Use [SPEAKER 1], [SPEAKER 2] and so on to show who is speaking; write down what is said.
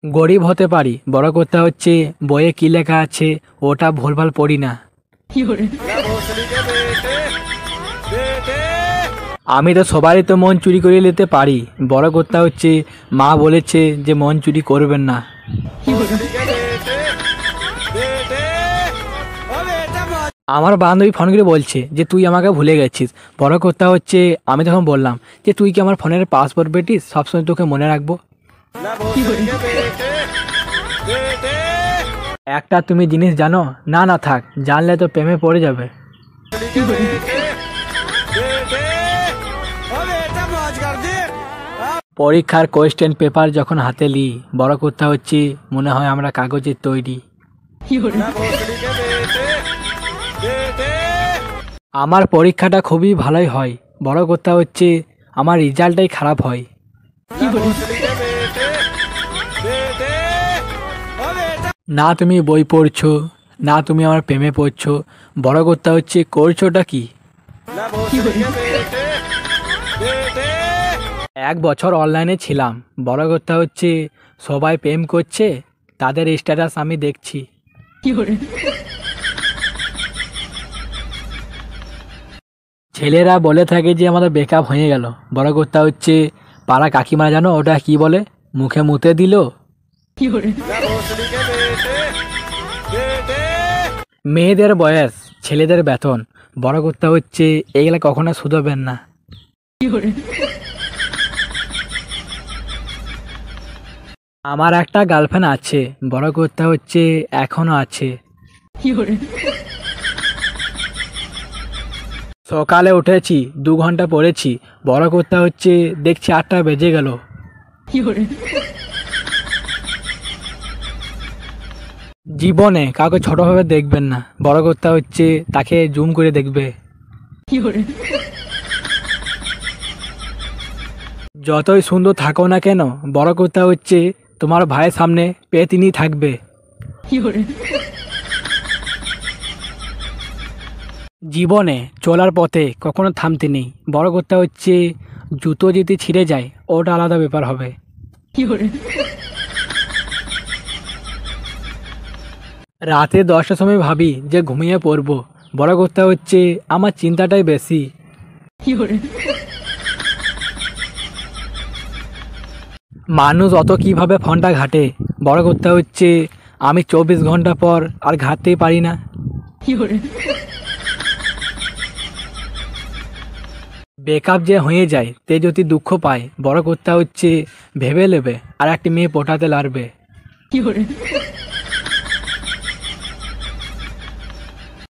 [SPEAKER 1] গরিব হতে পারি, বড় কথা হচ্ছে বইয়ে কি লেখা আছে ওটা ভুলভাল পড়ি না। আমি তো সবারই তো মন চুরি করে নিতে পারি, বড় কথা হচ্ছে মা বলেছে যে মন চুরি করবেন না। আমার বান্ধবী ফোন করে বলছে যে তুই আমাকে ভুলে গেছিস। বড় কথা হচ্ছে আমি তখন বললাম যে তুই কি আমার ফোনের পাসওয়ার্ড পেটিস, সবসময় তোকে মনে রাখবো। একটা তুমি জিনিস জানো? না না থাক, জানলে তো প্রেমে পড়ে যাবে। পরীক্ষার কোয়েশ্চেন পেপার যখন হাতে লি, বড় কথা হচ্ছে মনে হয় আমরা কাগজের তৈরি। আমার পরীক্ষাটা খুবই ভালোই হয়, বড় কথা হচ্ছে আমার রেজাল্টটাই খারাপ হয়। না তুমি বই পড়ছো, না তুমি আমার প্রেমে পড়ছো, বড় কথা হচ্ছে করছোটা কি? 1 বছর অনলাইনে ছিলাম, বড় কথা হচ্ছে সবাই প্রেম করছে, তাদের স্ট্যাটাস আমি দেখছি। ছেলেরা বলে থাকে যে আমাদের ব্রেকআপ হয়ে গেল, বড় কথা হচ্ছে পাড়া কাকিমা জানো ওটা কি বলে? মুখে মুতে দিল। মেয়েদের বয়স, ছেলেদের বেতন, বড় কথা হচ্ছে এগুলা কখনো শুধবেন না। আমার একটা গার্লফ্রেন্ড আছে, বড় কথা হচ্ছে এখনো আছে। সকালে উঠেছি, 2 ঘন্টা পড়েছি, বড় কথা হচ্ছে দেখছি 8টা বেজে গেল। জীবনে কাউকে ছোটভাবে দেখবেন না, বড় কথা হচ্ছে তাকে জুম করে দেখবে। যতই সুন্দর থাকো না কেন, বড় কথা হচ্ছে তোমার ভাইয়ের সামনে পেতিনি থাকবে। জীবনে চলার পথে কখনো থামতে নেই, বড় কথা হচ্ছে জুতো যদি ছিঁড়ে যায় ওটা আলাদা ব্যাপার হবে। রাতে 10টার সময় ভাবি যে ঘুমিয়ে পড়বো, বড় কথা হচ্ছে আমার চিন্তাটাই বেশি। মানুষ অত কিভাবে ফোনটা ঘাটে, বড় কথা হচ্ছে আমি 24 ঘন্টা পর আর ঘাটতেই পারি না। ব্রেকআপ যে হয়ে যায় তে যদি দুঃখ পায়, বড় কথা হচ্ছে ভেবে নেবে আর একটি মেয়ে পটাতে লাগবে।